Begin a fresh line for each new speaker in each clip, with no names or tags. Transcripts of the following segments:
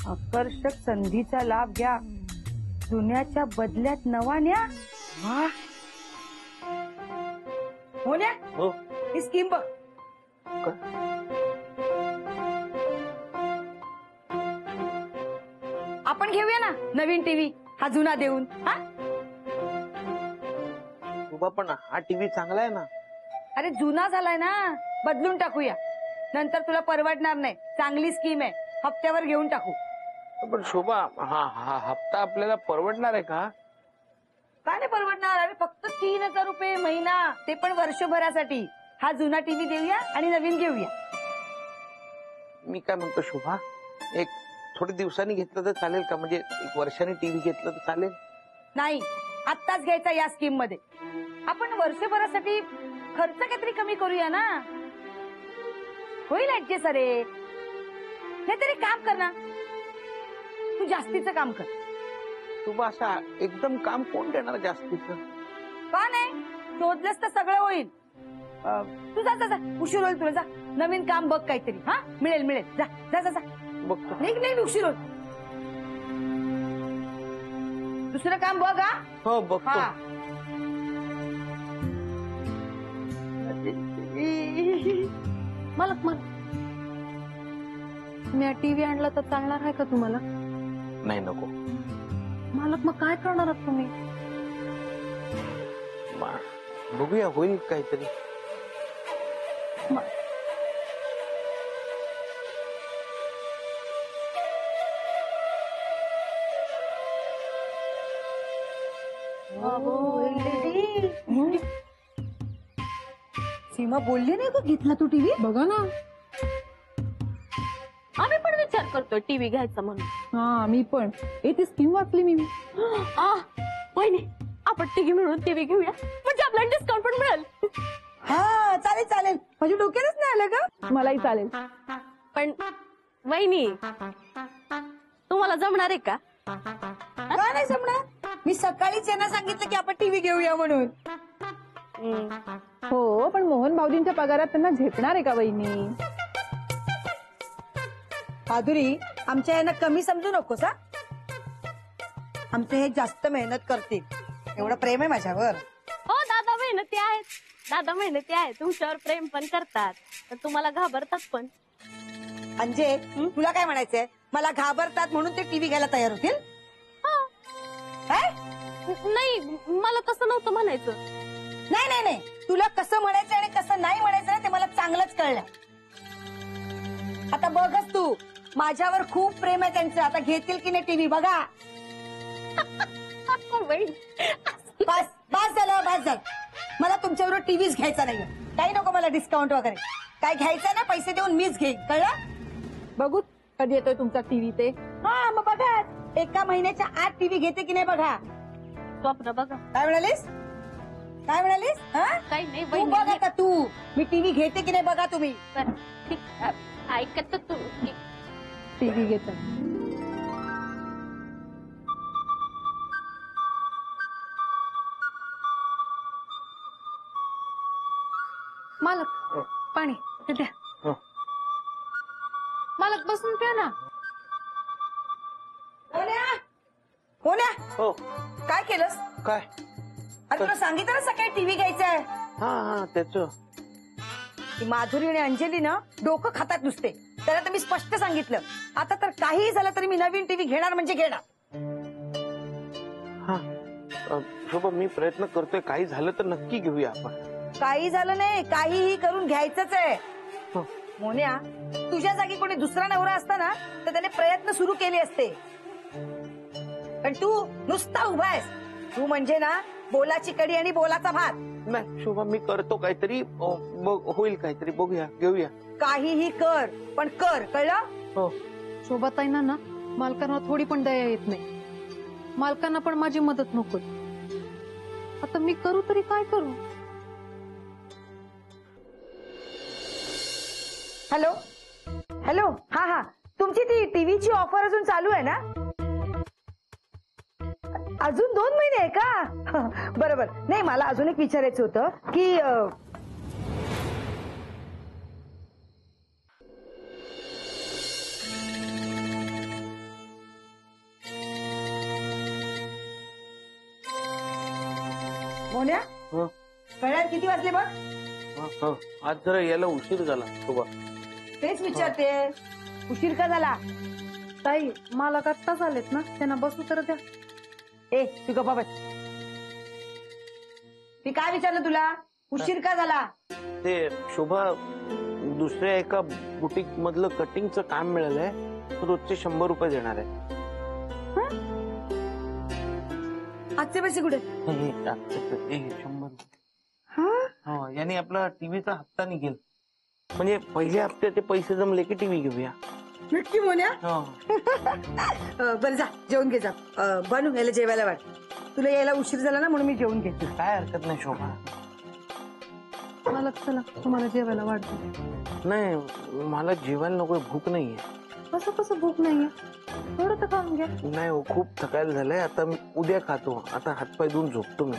आकर्षक संधीचा लाभ घ्या, जुन्याच्या बदल्यात नवा न्या. वा हो न्या.
हो.
ही स्कीम बघ. आपण घेऊया ना नवीन टीव्ही, हा जुना देऊन. हा
पण हा टीव्ही चांगला आहे ना.
अरे जुना झालाय ना, बदलून टाकूया. नंतर तुला परवडणार नाही. चांगली स्कीम आहे, हप्त्यावर घेऊन टाकू.
पण शोभा, हा हा हप्ता आपल्याला परवडणार आहे का?
काय नाही परवडणार. अरे फक्त 3000 रुपये महिना, ते पण वर्षभरासाठी. हा जुना टीव्ही देऊया आणि नवीन घेऊया.
मी काय म्हणतो शोभा, एक थोडे दिवसांनी घेतलं तर चालेल का? म्हणजे एक वर्षाने टीव्ही घेतलं तर चालेल?
नाही, आत्ताच घ्यायचा या स्कीम मध्ये. आपण वर्षभरासाठी खर्च काहीतरी कमी करूया ना. होईल ऍडजस्ट. अरे नाहीतरी काम कर ना, तू जास्तीचं काम कर.
शोभा, असा एकदम काम कोण देणार जास्तीचं?
का नाही, शोधलंस तर सगळं होईल. तू जा जा जा, उशीर होईल तुला. जा नवीन काम बघ काहीतरी. हा मिळेल मिळेल. जा जा जा जा.
बघतो.
नाही उशीर होईल. दुसरं काम बघ. हा
हो बघतो.
मालक मी टीव्ही आणला तर चालणार आहे का तुम्हाला?
नाही नको
मालक. मग काय करणार आहात तुम्ही?
बघूया, होईल काहीतरी.
सीमा बोलली नाही का घेतला तू टीव्ही?
बघा ना, आम्ही पण विचार करतोय टीव्ही घ्यायचा म्हणून. हा मी पण. ती स्कीम वाचली मी. वहिनी, आपण टीव्ही मिळून टीव्ही घेऊया, म्हणजे आपल्याला डिस्काउंट पण मिळेल.
हा चालेल चालेल. माझ्या डोक्यातच नाही आलं का?
मलाही चालेल. पण वहिनी, तुम्हाला जमणार आहे का?
का नाही जमणार? मी सकाळीच यांना सांगितलं की आपण टीव्ही घेऊया म्हणून.
हो, पण मोहन भाऊजींच्या पगारात त्यांना झेपणार आहे का वहिनी?
माधुरी, आमच्या यांना कमी समजू नकोस. हा, आमचे हे जास्त मेहनत करतील, एवढं प्रेम आहे माझ्यावर.
हो, दादा मेहनती आहेत. दादा मेहनती आहेत, तुमच्यावर प्रेम पण करतात, तर तुम्हाला घाबरतात पण.
म्हणजे तुला काय म्हणायचंय? मला घाबरतात म्हणून ते टीव्ही घ्यायला तयार होतील?
नाही, मला तसं नव्हतं म्हणायचं.
नाही नाही नाही, तुला कसं म्हणायचं आणि कसं नाही म्हणायचं ना, ते मला चांगलंच कळलं. आता बघच तू, माझ्यावर खूप प्रेम आहे त्यांचं. आता घेतील की नाही टीव्ही बघा. बस बस झालं, बस झालं. मला तुमच्याबरोबर टीव्हीच घ्यायचा नाहीये. काही नको मला डिस्काउंट वगैरे. काय घ्यायचं ना, पैसे देऊन मीच घेईन, कळलं?
बघू कधी येतोय तुमचा टीव्ही ते.
हा मग बघा, एका महिन्याच्या आत टीव्ही घेते की नाही बघा.
स्वप्न बघा.
काय म्हणालीस? काय म्हणालीस?
काही नाही
तू बघ आता. तू मी टीव्ही घेते की नाही बघा तुम्ही.
ऐकत तू टीव्ही घेत. मालक पाणी द्या. मालक बसून प्या ना.
हो काय केलंस?
काय?
अरे तुला सांगितलं ना सकाळी टीव्ही घ्यायचंय.
हा त्याच
माधुरी आणि अंजली ना डोकं खातात नुसते. त्याला तर मी स्पष्ट सांगितलं, आता तर काहीही झालं तरी मी नवीन टीव्ही घेणार म्हणजे घेणार.
हा शोभा, मी प्रयत्न करतोय, काही झालं तर नक्की घेऊया आपण.
काही झालं नाही, काहीही करून घ्यायचंच आहे. मोन्या, तुझ्या जागी कोणी दुसरा नवरा असता ना तर त्याने प्रयत्न सुरू केले असते. पण तू नुसता उभा आहेस. तू म्हणजे ना बोलाची कडी आणि बोलाचा भात.
नाही शोभा, मी करतो काहीतरी, होईल काहीतरी. बघूया, घेऊया.
काहीही कर, पण कर, कळलं?
हो.
शोभाताईंना ना मालकांना थोडी पण दया येत नाही. मालकांना पण माझी मदत नको. आता मी करू तरी काय करू?
Hello hello. हा हा, तुमची ती टीव्हीची ऑफर अजून चालू आहे ना? अजून 2 महिने आहे का? बरोबर. नाही, मला अजून एक विचारायचं होतं की मोन्या
हं,
कळ्यात किती वाजले बघ?
हं, हं. आज जरा यायला उशीर झाला शोभा.
तेच विचारते, उशीर का झाला?
ताई मला आत्ता झालेत ना, त्यांना बसू तर द्या.
ए तू गप्पा बस. मी काय विचारलं तुला? उशीर का झाला?
ते शोभा, दुसऱ्या एका बुटीक मधलं कटिंगचं काम मिळालंय, रोजचे 100 रुपये देणार आहे.
आजचे पैसे कुठे?
हे, आजचे 100 रुपये. हो, याने आपला टीव्हीचा हप्ता निघेल. म्हणजे पहिल्या हप्त्याचे पैसे जमले की टीव्ही घेऊया.
नक्की मोन्या?
हो.
बरं जा जेवून घे जा. बनू यायला जेवायला वाट. तुला यायला उशीर झाला ना म्हणून मी जेवून घेते.
काय हरकत नाही शोभा.
मला चला तुम्हाला जेवायला वाटतं.
नाही, मला जेवायला नको, भूक नाहीये.
कसं कसं भूक नाहीये? थोडं तर खाऊन घ्या.
नाही हो, खूप थकायला झालंय. आता मी उद्या खातो. आता हातपाय धुवून झोपतो मी.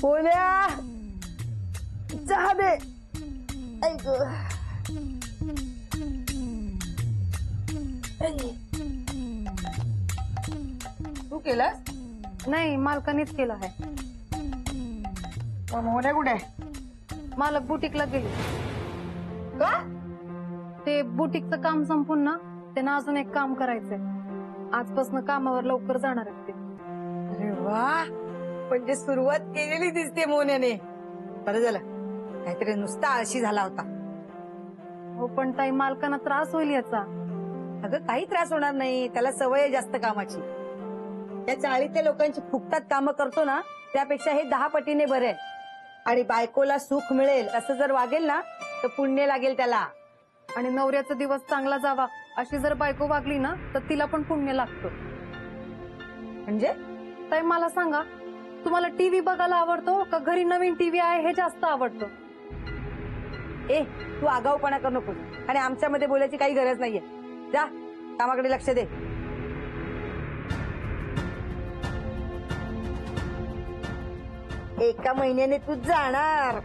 मोन्या चहा दे. ऐक तू केलास?
नाही, मालकानेच केलं आहे.
मोन्या कुठे?
मालक बुटीकला गेले.
का?
ते बुटीकचं काम संपून ना, त्यांना अजून एक काम करायचंय. आजपासून कामावर लवकर जाणार आहेत ते.
अरे वा, म्हणजे सुरुवात केलेली दिसते मोन्याने. बरं झालं, काहीतरी नुसता आळशी झाला होता.
हो पण ताई, मालकांना त्रास होईल याचा.
अगं काही त्रास होणार नाही, त्याला सवय आहे जास्त कामाची. त्या चाळीतल्या लोकांची फुकटात कामं करतो ना, त्यापेक्षा हे 10 पटीने बरे आहे. आणि बायकोला सुख मिळेल असं जर वागेल ना तर पुण्य लागेल त्याला.
आणि नवऱ्याचा दिवस चांगला जावा अशी जर बायको वागली ना तर तिला पण पुण्य लागतं.
म्हणजे
ताई मला सांगा, तुम्हाला टीव्ही बघायला आवडतो का घरी नवीन टीव्ही आहे हे जास्त आवडतं?
ए तू आगाऊपणा करू नको आणि आमच्यामध्ये बोलायची काही गरज नाहीये. जा कामाकडे लक्ष दे. एका महिन्याने तू जाणार.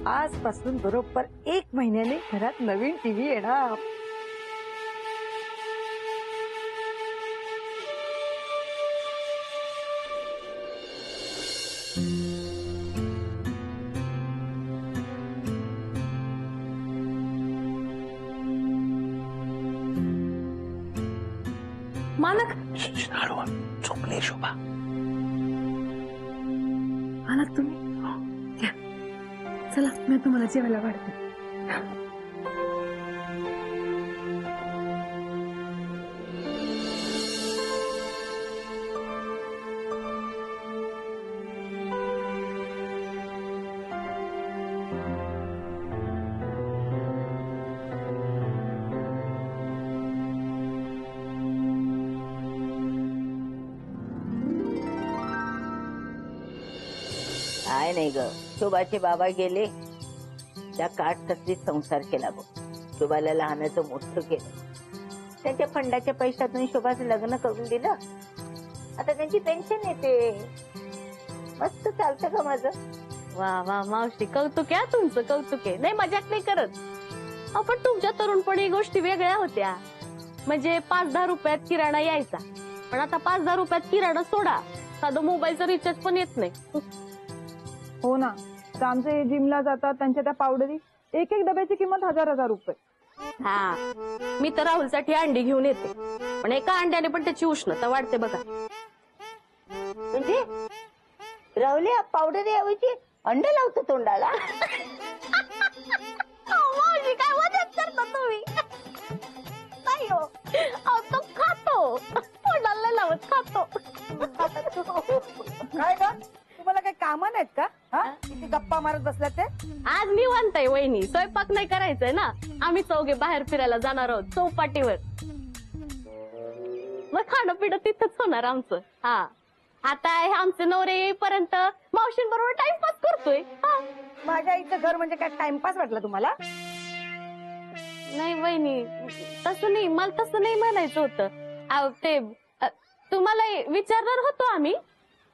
आजपासून बरोबर 1 महिन्याने घरात नवीन टीव्ही येणार.
मालक
झोपले शोभा.
मालक तुम्ही या. चला मी तुम्हाला जेवायला वाढते.
काय नाही ग, शोभाचे बाबा गेले, त्या काठकसरीत संसार केला बघ. शोभाला लहानाचं मोठं केलं, त्यांच्या फंडाच्या पैशातून शोभाचं लग्न करून दिलं. आता त्यांची पेन्शन येते. मस्त चालतं का माझं?
वा वा मावशी, कौतुक आहे तुमचं, कौतुक आहे. नाही मजाक नाही करत. आपण तुमच्या तरुणपणी गोष्टी वेगळ्या होत्या. म्हणजे 5-10 रुपयात किराणा यायचा, पण आता 5-10 रुपयात किराणा सोडा, साधं मोबाईलचं रिचार्ज पण येत नाही.
हो ना, तर आमचे जिमला जातात त्यांच्या त्या पावडरी, एक डब्याची किंमत 1000 रुपये.
हा, मी तर राहुलसाठी अंडी घेऊन येते, पण एका अंड्याने पण त्याची उष्णता वाढते बघा.
म्हणजे राहुल्या पावडर ऐवजी अंड लावतो तोंडाला.
मावशी काय मदत करता तुम्ही? नाही हो, अहो, तो खातो, तोंडाला लावत खातो.
काय का तुम्हाला काही कामं नाहीत का? किती गप्पा मारत बसलात ते?
आज निवांत आहे वहिनी, स्वयंपाक नाही करायचंय ना. आम्ही चौघे बाहेर फिरायला जाणार आहोत चौपाटीवर. मग खाणं पिणं तिथंच होणार आमचं. हा आता हे आमचे नवरे येईपर्यंत मावशींबरोबर टाइमपास करतोय. हा.
माझ्या आईचं घर म्हणजे काय टाइमपास वाटला तुम्हाला?
नाही वहिनी, तसं नाही, मला तसं नाही म्हणायचं होतं. अहो, ते तुम्हाला विचारणार होतो आम्ही,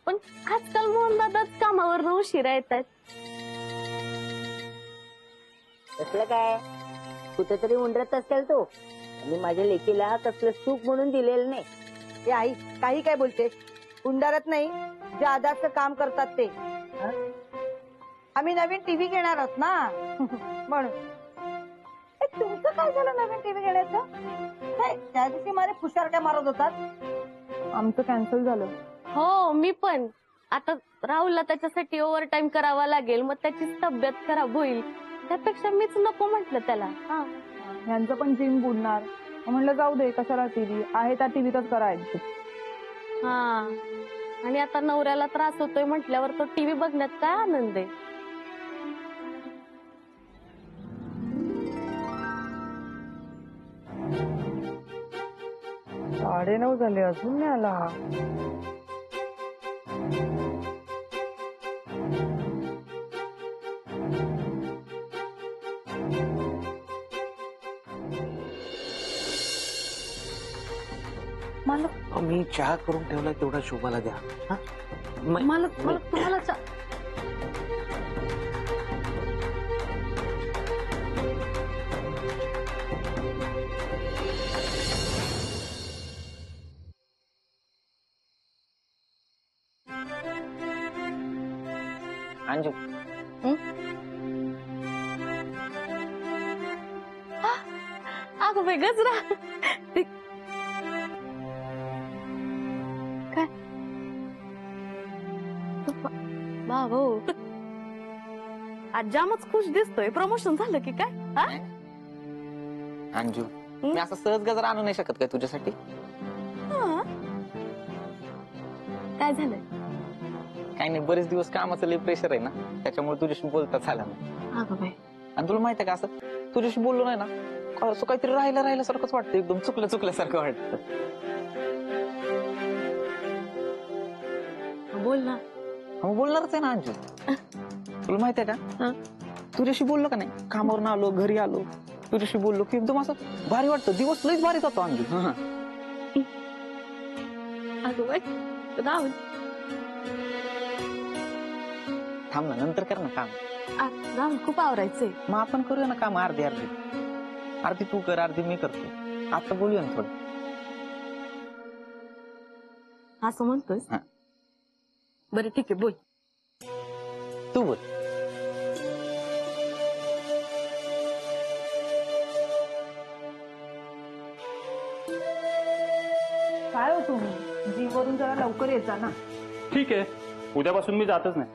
पण आजकाल मोहनदादाच कामावर उशिरा येतात.
कसलं काय कुठेतरी उंडरत असेल तो. मी माझ्या लेकीला तसलं सुख म्हणून दिलेलं नाही.
हे आई काही काय बोलते? उंडारत नाही, जादाचं काम करतात ते. हं? आम्ही नवीन टीव्ही घेणार आहोत ना म्हणून. ए, तुमचं काय झालं नवीन टीव्ही घेण्याचं? काय त्या दिवशी माझे फुशार काय मारत होतात?
आमचं कॅन्सल झालं.
हो, मी पण. आता राहुलला त्याच्यासाठी ओव्हर टाइम करावा लागेल, मग त्याची तब्येत खराब होईल. त्यापेक्षा मीच नको म्हटलं त्याला. हा.
यांचं पण जिम बुडणार. म्हणलं जाऊ दे, कशाला टीव्ही आहे त्या टीव्हीतच करायचं.
हा. आणि आता नवऱ्याला त्रास होतोय म्हटल्यावर तो टीव्ही बघण्यात काय आनंद आहे.
साडे 9 झाले, अजून नाही आला.
मी चहा करून ठेवला, तेवढा शोभाला द्या. हा?
मला तुम्हाला
अंजू,
अगं बाई गजरा. काय बाबो, आज जामच खुश दिसतोय. प्रमोशन झालं की काय? हा?
अंजू, मी असं सहज गजर आणू नाही शकत काय तुझ्यासाठी?
हा. काय झालंय?
काही नाही, बरेच दिवस कामाचं लय प्रेशर आहे ना, त्याच्यामुळे तुझ्याशी बोलता झालं नाही.
अगं बाई,
आणि तुला माहिती आहे का, असं तुझ्याशी बोललो नाही ना, असं काहीतरी राहिल्यासारखंच वाटतं, एकदम चुकल्यासारखं वाटतं.
बोल ना.
मग बोलणारच आहे ना अंजू. तुला माहिती आहे का, तुझ्याशी बोललो का नाही, कामावरून आलो, घरी आलो, तुझ्याशी बोललो की एकदम असं भारी वाटतं. दिवस लयच भारी जातो अंजू.
अगं बाई, राहुल
थांब ना, नंतर कर ना काम.
राहुल खूप आवरायचंय.
मग आपण करूया ना काम, अर्धी तू कर, अर्धी मी करतो. आता बोलूया ना थोडं.
असं म्हणतोय?
हा.
बरं ठीक आहे, बोल.
तू बोल.
काय हो तुम्ही जिम वरून जरा लवकर येता ना.
ठीक आहे, उद्यापासून मी जातच नाही.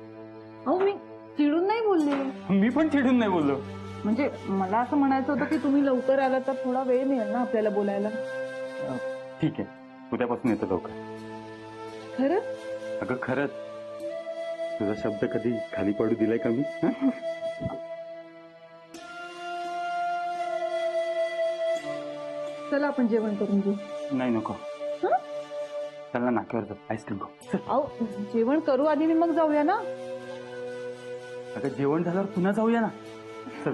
हो, मी चिडून नाही बोलले.
मी पण चिडून नाही बोललो.
म्हणजे मला असं म्हणायचं होतं की तुम्ही लवकर आला तर थोडा वेळ मिळेल ना आपल्याला बोलायला.
ठीक आहे, उद्यापासून येतो लवकर.
खरंच?
अगं खरंच, तुझा शब्द कधी खाली पडू दिलाय का मी?
चला आपण जेवण करून घेऊ.
नाही नको, चल ना, नाक्यावर जाऊ, आईस्क्रीम खाऊ.
अहो, जेवण करू आधी आणि मग जाऊया ना.
अगं जेवण झाल्यावर पुन्हा जाऊया ना, चल.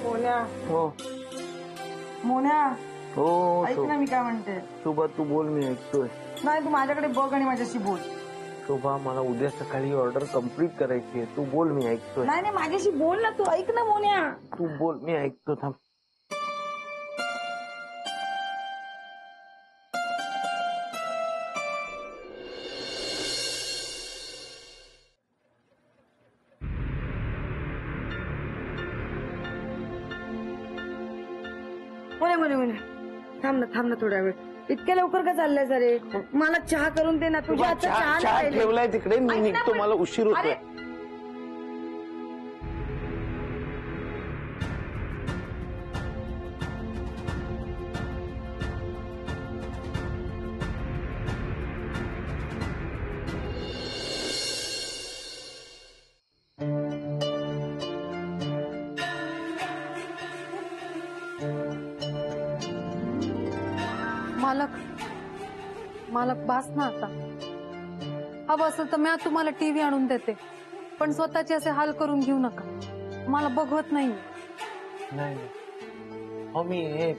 मोन्या,
हो
मोन्या,
हो.
ऐक ना मी काय म्हणते.
सुबा, तू बोल, मी ऐकतोय.
नाही, तू माझ्याकडे बघ आणि माझ्याशी बोल.
शोभा मला उद्या सकाळी ऑर्डर कम्प्लीट करायची आहे. तू बोल, मी ऐकतोय.
नाही नाही माझ्याशी बोल ना तू, ऐक ना मोन्या.
तू बोल, मी ऐकतो. थांब.
मोन्या थांब ना थोडा वेळ. इतक्या लवकर का चाललाय सरे? मला चहा करून दे ना. तुझ्या हातचा चहा नाही
चहा
पाहिजे.
ठेवलाय तिकडे, मी
ऐक ना
निघतो.
पण-
मला उशीर होतोय.
अरे
मालक बास ना आता. हवं असेल तर मी आज तुम्हाला टीव्ही आणून देते, पण स्वतःचे असे हाल करून घेऊ नका. मला बघवत नाही.
नाही हो, मी हे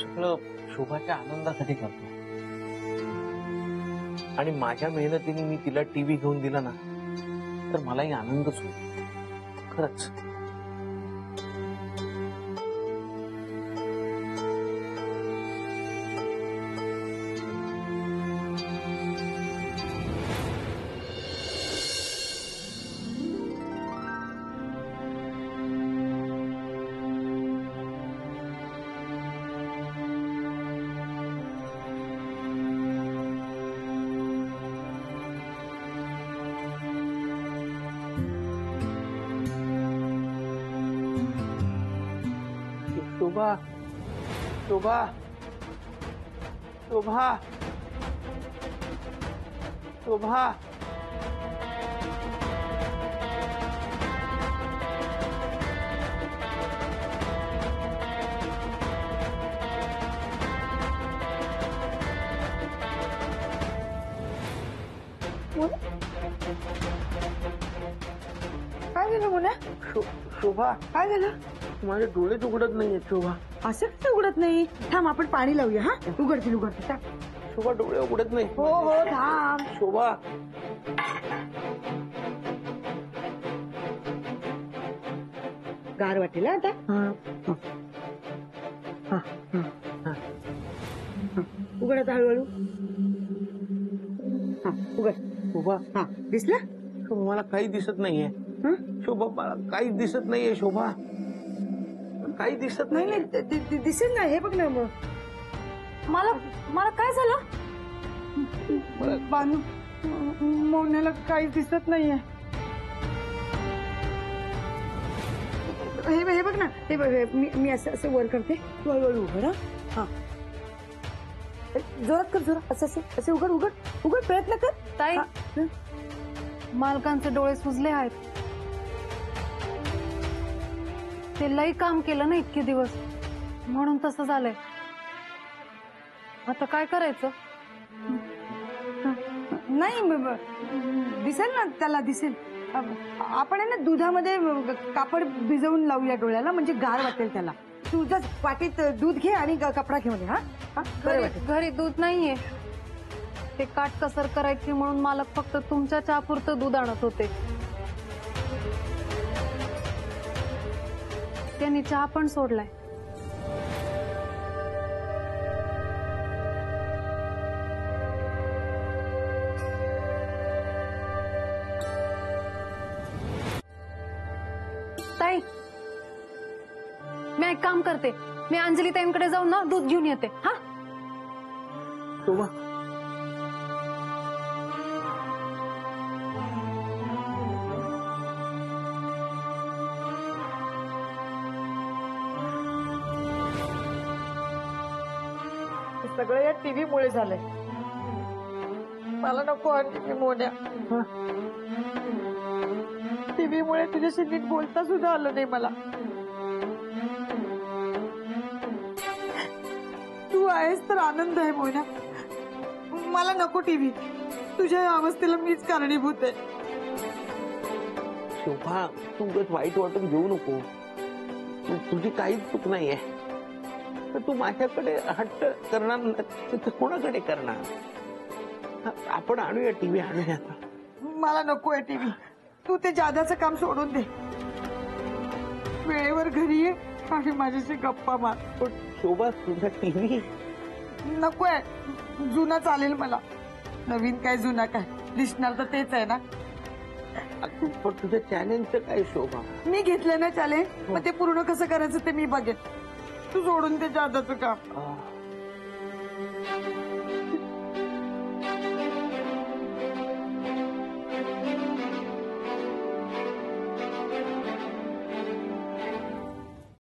सगळं शोभाच्या आनंदासाठी करतो. आणि माझ्या मेहनतीने मी तिला टीव्ही घेऊन दिला ना, तर मलाही आनंदच होईल. खरंच. शोभा शोभा शोभा शोभा
काय झालं मोन्या?
शोभा,
काय झालं?
माझे डोळेच उघडत नाहीये. शोभा,
असं कसं उघडत नाही? थांब आपण पाणी लावूया. हा उघडतील थांब.
शोभा डोळे उघडत नाही.
हो हो थांब.
शोभा,
गार वाटेल हा आता. उघड आता हळूहळू. हा उघड.
शोभा,
हा दिसलं?
शोभा मला काही दिसत नाहीये.
हं?
शोभा, मला काहीच दिसत नाहीये. शोभा, काही दिसत
नाही
नाही.
नाही दिसेल ना. हे बघ ना मग.
मला काय झालं? बानू, मोन्याला काही दिसत नाहीये.
हे बघ ना. हे बघ मी असं वर करते. तू हळूहळू उघड. हा जोरात कर, जोरात. असं उघड प्रयत्न कर.
ताई,
हा, हं.
मालकांचे डोळे सुजले आहेत. ते लई काम केलं ना इतके दिवस, म्हणून तसं झालंय. आता काय करायचं?
नाही दिसेल ना त्याला, दिसेल. आपण आहे ना दुधामध्ये कापड भिजवून लावूया डोळ्याला, म्हणजे गार वाटेल त्याला. तू जर वाटीत दूध घे आणि कपडा घेऊन ये. हा बरं वाटेल.
घरी दूध नाहीये. ते काटकसर करायची म्हणून मालक फक्त तुमच्या चहापुरतं दूध आणत होते. त्यांनी चहा पण सोडलाय. ताई, मी एक काम करते. मी अंजली ताईंकडे जाऊन ना दूध घेऊन येते. हा
शोभा,
सगळं या टीव्ही मुळे झालंय. मला नको हा टीव्ही मोन्या. टीव्ही मुळे तुझ्याशी नीट बोलता सुद्धा आलं नाही मला. तू आहेस तर आनंद आहे मोन्या. मला नको टीव्ही. तुझ्या या अवस्थेला मीच कारणीभूत आहे.
शोभा, तू उगाच वाईट वाटून घेऊ नको. तुझी काहीच चूक नाहीये. तर तू माझ्याकडे हट्ट करणार नाही तर कोणाकडे करणार? आपण आणूया टीव्ही, आणूया.
मला नको आहे टीव्ही. तू ते जादाचं काम सोडून दे. वेळेवर घरी ये आणि माझ्याशी गप्पा मार.
पण शोभा तुझा टीव्ही
नकोय, जुना चालेल मला. नवीन काय जुना काय दिसणार तर तेच आहे ना.
पण तुझ्या चॅनेलचं काय शोभा?
मी घेतलं ना चालेल, मग ते पूर्ण कसं करायचं ते मी बघेन. तू सोडून दे जादाचं काम.